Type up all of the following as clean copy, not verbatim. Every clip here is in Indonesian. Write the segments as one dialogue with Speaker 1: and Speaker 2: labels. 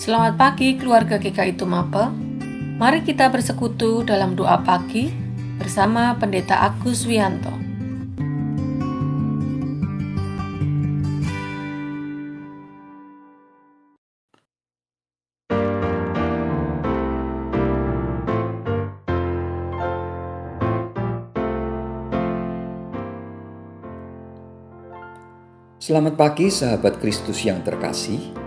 Speaker 1: Selamat pagi keluarga GKI Tumape. Mari kita bersekutu dalam doa pagi bersama Pendeta Agus Wianto.
Speaker 2: Selamat pagi sahabat Kristus yang terkasih.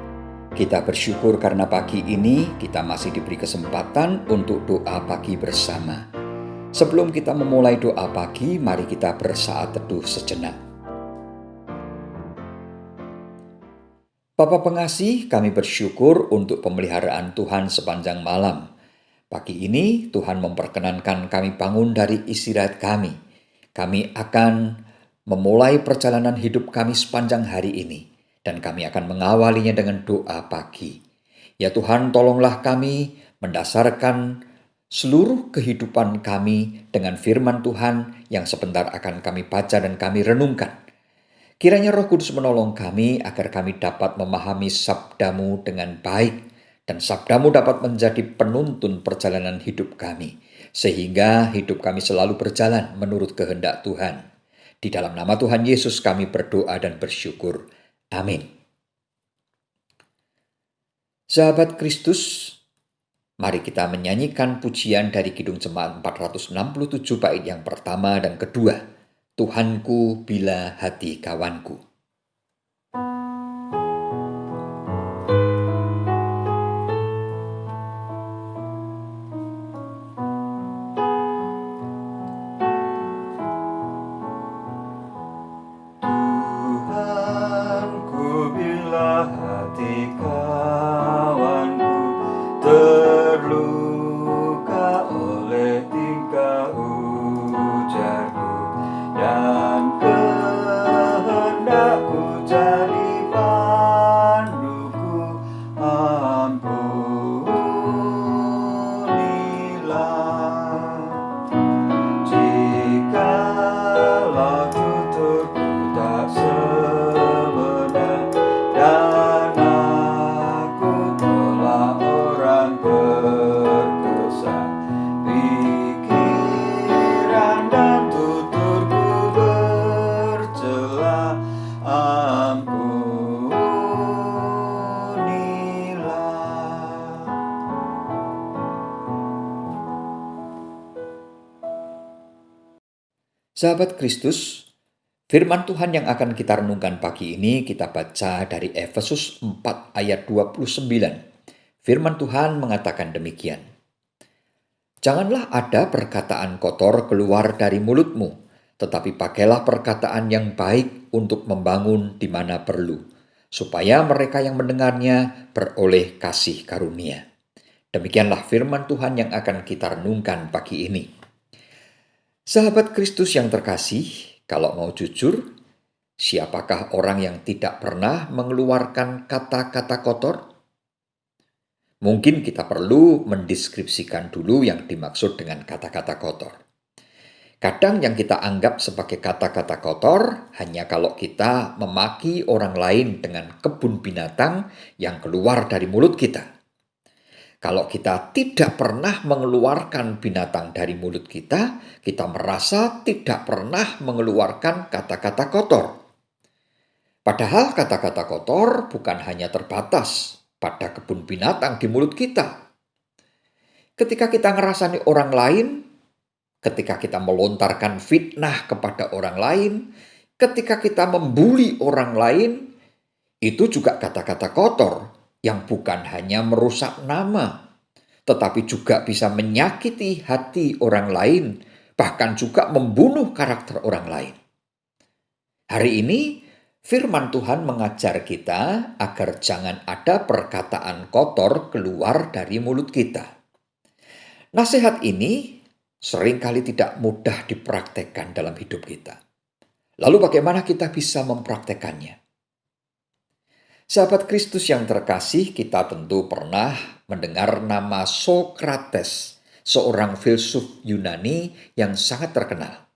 Speaker 2: Kita bersyukur karena pagi ini kita masih diberi kesempatan untuk doa pagi bersama. Sebelum kita memulai doa pagi, mari kita bersaat teduh sejenak. Bapa pengasih, kami bersyukur untuk pemeliharaan Tuhan sepanjang malam. Pagi ini Tuhan memperkenankan kami bangun dari istirahat kami. Kami akan memulai perjalanan hidup kami sepanjang hari ini, dan kami akan mengawalinya dengan doa pagi. Ya Tuhan, tolonglah kami mendasarkan seluruh kehidupan kami dengan firman Tuhan yang sebentar akan kami baca dan kami renungkan. Kiranya Roh Kudus menolong kami agar kami dapat memahami sabda-Mu dengan baik, dan sabda-Mu dapat menjadi penuntun perjalanan hidup kami, sehingga hidup kami selalu berjalan menurut kehendak Tuhan. Di dalam nama Tuhan Yesus kami berdoa dan bersyukur. Amin. Sahabat Kristus, mari kita menyanyikan pujian dari Kidung Jemaat 467 bait yang pertama dan kedua. Tuhanku bila hati kawanku.
Speaker 3: Terluka oleh tingkah ujarku, dan kehendakku jadi panduku. Ampunilah jikalau tuturku tak sebenar, dan aku tolak orang berkesan. Pikiran dan tuturku bercela, ampunilah.
Speaker 2: Sahabat Kristus, firman Tuhan yang akan kita renungkan pagi ini kita baca dari Efesus 4 ayat 29. Firman Tuhan mengatakan demikian. Janganlah ada perkataan kotor keluar dari mulutmu, tetapi pakailah perkataan yang baik untuk membangun di mana perlu, supaya mereka yang mendengarnya beroleh kasih karunia. Demikianlah firman Tuhan yang akan kita renungkan pagi ini. Sahabat Kristus yang terkasih, kalau mau jujur, siapakah orang yang tidak pernah mengeluarkan kata-kata kotor? Mungkin kita perlu mendeskripsikan dulu yang dimaksud dengan kata-kata kotor. Kadang yang kita anggap sebagai kata-kata kotor hanya kalau kita memaki orang lain dengan kebun binatang yang keluar dari mulut kita. Kalau kita tidak pernah mengeluarkan binatang dari mulut kita merasa tidak pernah mengeluarkan kata-kata kotor. Padahal kata-kata kotor bukan hanya terbatas pada kebun binatang di mulut kita. Ketika kita ngerasani orang lain, ketika kita melontarkan fitnah kepada orang lain, ketika kita membuli orang lain, itu juga kata-kata kotor yang bukan hanya merusak nama, tetapi juga bisa menyakiti hati orang lain, bahkan juga membunuh karakter orang lain. Hari ini, firman Tuhan mengajar kita agar jangan ada perkataan kotor keluar dari mulut kita. Nasihat ini seringkali tidak mudah dipraktekkan dalam hidup kita. Lalu bagaimana kita bisa mempraktekannya? Sahabat Kristus yang terkasih, kita tentu pernah mendengar nama Sokrates, seorang filsuf Yunani yang sangat terkenal.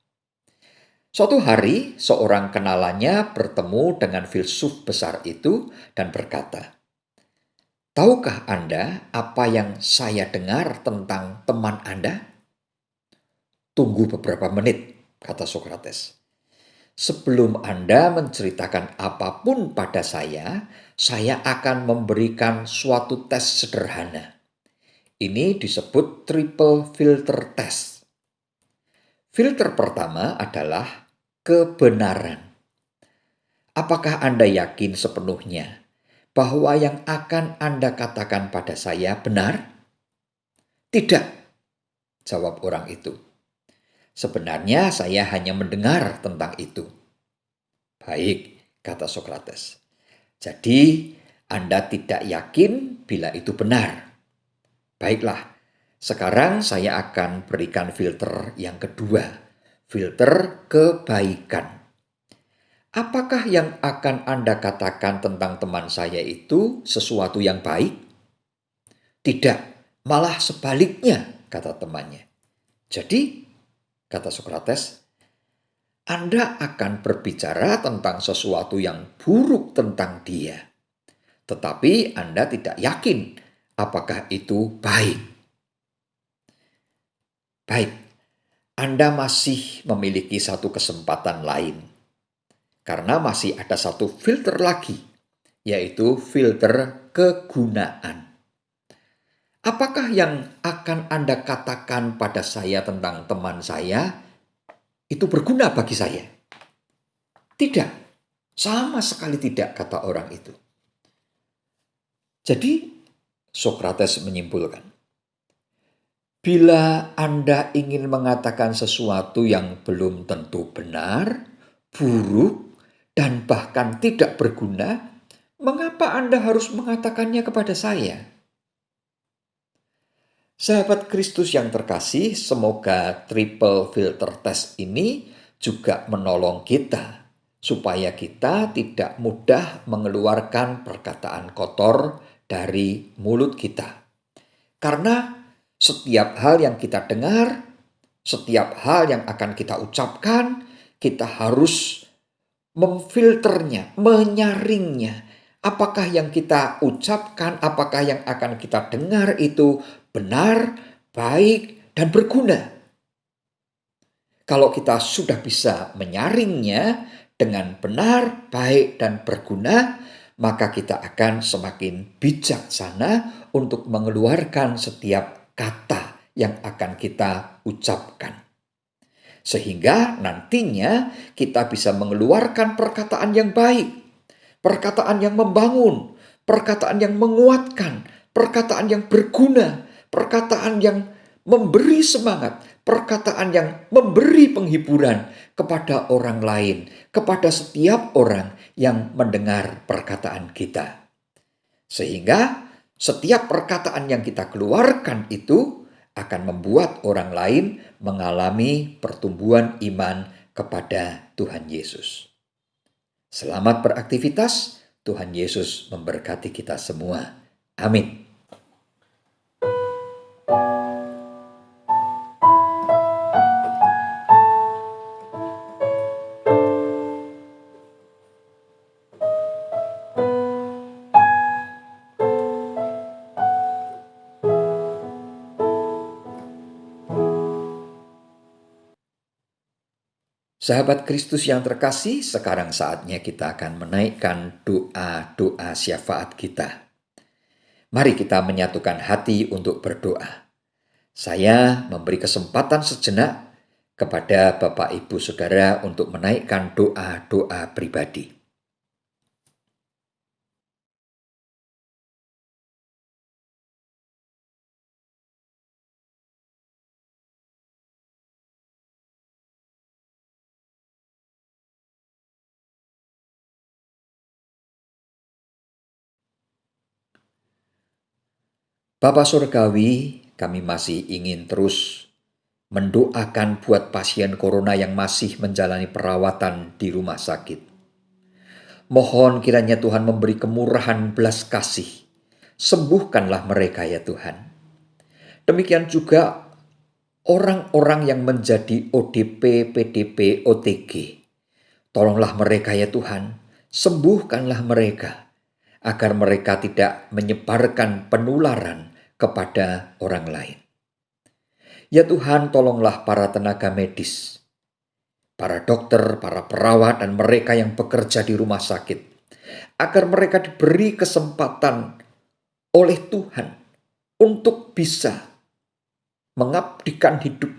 Speaker 2: Suatu hari, seorang kenalannya bertemu dengan filsuf besar itu dan berkata, Tahukah Anda apa yang saya dengar tentang teman Anda? Tunggu beberapa menit, kata Sokrates. Sebelum Anda menceritakan apapun pada saya akan memberikan suatu tes sederhana. Ini disebut triple filter test. Filter pertama adalah kebenaran. Apakah Anda yakin sepenuhnya bahwa yang akan Anda katakan pada saya benar? Tidak, jawab orang itu. Sebenarnya saya hanya mendengar tentang itu. Baik, kata Sokrates. Jadi, Anda tidak yakin bila itu benar. Baiklah, sekarang saya akan berikan filter yang kedua, filter kebaikan. Apakah yang akan Anda katakan tentang teman saya itu sesuatu yang baik? Tidak, malah sebaliknya, kata temannya. Jadi, kata Sokrates, Anda akan berbicara tentang sesuatu yang buruk tentang dia. Tetapi Anda tidak yakin apakah itu baik. Baik, Anda masih memiliki satu kesempatan lain. Karena masih ada satu filter lagi, yaitu filter kegunaan. Apakah yang akan Anda katakan pada saya tentang teman saya itu berguna bagi saya? Tidak, sama sekali tidak, kata orang itu. Jadi, Sokrates menyimpulkan, bila Anda ingin mengatakan sesuatu yang belum tentu benar, buruk, dan bahkan tidak berguna, mengapa Anda harus mengatakannya kepada saya? Sahabat Kristus yang terkasih, semoga triple filter test ini juga menolong kita supaya kita tidak mudah mengeluarkan perkataan kotor dari mulut kita. Karena setiap hal yang kita dengar, setiap hal yang akan kita ucapkan, kita harus memfilternya, menyaringnya. Apakah yang kita ucapkan, apakah yang akan kita dengar itu benar, baik, dan berguna. Kalau kita sudah bisa menyaringnya dengan benar, baik, dan berguna, maka kita akan semakin bijaksana untuk mengeluarkan setiap kata yang akan kita ucapkan. Sehingga nantinya kita bisa mengeluarkan perkataan yang baik, perkataan yang membangun, perkataan yang menguatkan, perkataan yang berguna, perkataan yang memberi semangat, perkataan yang memberi penghiburan kepada orang lain, kepada setiap orang yang mendengar perkataan kita. Sehingga setiap perkataan yang kita keluarkan itu akan membuat orang lain mengalami pertumbuhan iman kepada Tuhan Yesus. Selamat beraktivitas, Tuhan Yesus memberkati kita semua. Amin. Sahabat Kristus yang terkasih, sekarang saatnya kita akan menaikkan doa-doa syafaat kita. Mari kita menyatukan hati untuk berdoa. Saya memberi kesempatan sejenak kepada Bapak Ibu Saudara untuk menaikkan doa-doa pribadi. Bapa Surgawi, kami masih ingin terus mendoakan buat pasien corona yang masih menjalani perawatan di rumah sakit. Mohon kiranya Tuhan memberi kemurahan belas kasih. Sembuhkanlah mereka ya Tuhan. Demikian juga orang-orang yang menjadi ODP, PDP, OTG. Tolonglah mereka ya Tuhan. Sembuhkanlah mereka. agar mereka tidak menyebarkan penularan kepada orang lain. Ya Tuhan, tolonglah para tenaga medis, para dokter, para perawat, dan mereka yang bekerja di rumah sakit, agar mereka diberi kesempatan oleh Tuhan untuk bisa mengabdikan hidup,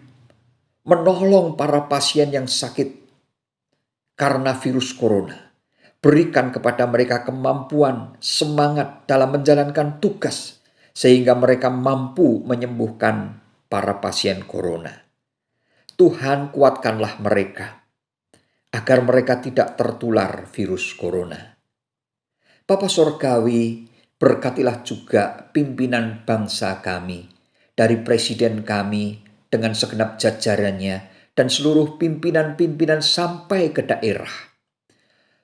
Speaker 2: menolong para pasien yang sakit karena virus corona. Berikan kepada mereka kemampuan, semangat dalam menjalankan tugas, sehingga mereka mampu menyembuhkan para pasien corona. Tuhan, kuatkanlah mereka, agar mereka tidak tertular virus corona. Bapa Sorgawi, berkatilah juga pimpinan bangsa kami, dari presiden kami dengan segenap jajarannya, dan seluruh pimpinan-pimpinan sampai ke daerah.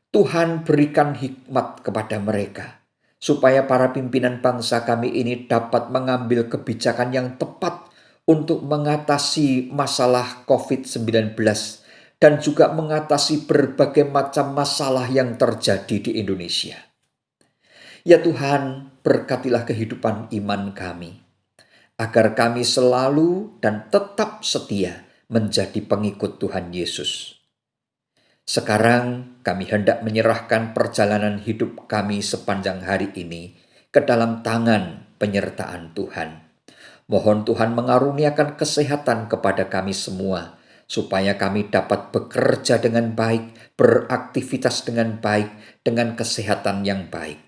Speaker 2: Tuhan, berikan hikmat kepada mereka, supaya para pimpinan bangsa kami ini dapat mengambil kebijakan yang tepat untuk mengatasi masalah COVID-19 dan juga mengatasi berbagai macam masalah yang terjadi di Indonesia. Ya Tuhan, berkatilah kehidupan iman kami, agar kami selalu dan tetap setia menjadi pengikut Tuhan Yesus. Sekarang kami hendak menyerahkan perjalanan hidup kami sepanjang hari ini ke dalam tangan penyertaan Tuhan. Mohon Tuhan mengaruniakan kesehatan kepada kami semua, supaya kami dapat bekerja dengan baik, beraktivitas dengan baik, dengan kesehatan yang baik.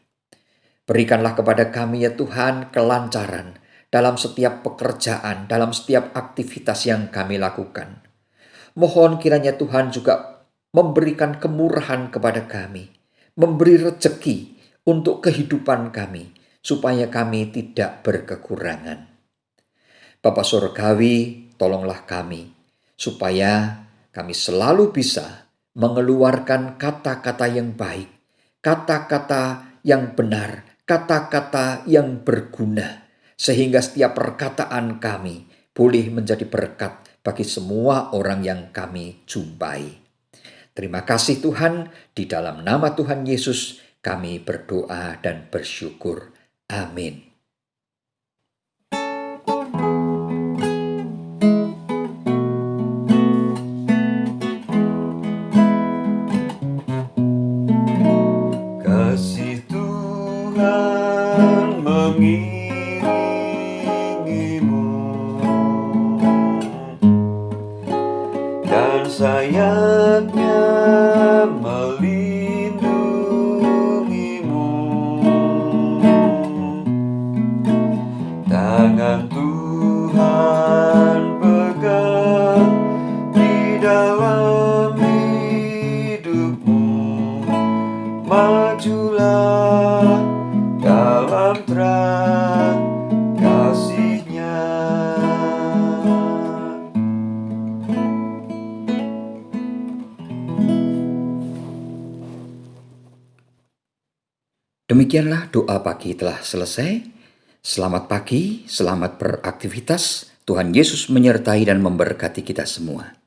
Speaker 2: Berikanlah kepada kami ya Tuhan kelancaran dalam setiap pekerjaan, dalam setiap aktivitas yang kami lakukan. Mohon kiranya Tuhan juga memberikan kemurahan kepada kami, memberi rezeki untuk kehidupan kami, supaya kami tidak berkekurangan. Bapa Sorgawi, tolonglah kami, supaya kami selalu bisa mengeluarkan kata-kata yang baik, kata-kata yang benar, kata-kata yang berguna, sehingga setiap perkataan kami boleh menjadi berkat bagi semua orang yang kami jumpai. Terima kasih Tuhan, di dalam nama Tuhan Yesus kami berdoa dan bersyukur. Amin.
Speaker 3: Kasih Tuhan mengiringimu dan sayapnya melindungimu. Tangan Tuhan pegang di dalam hidupmu. Majulah dalam terang kasih-Nya.
Speaker 2: Demikianlah doa pagi telah selesai. Selamat pagi, selamat beraktivitas. Tuhan Yesus menyertai dan memberkati kita semua.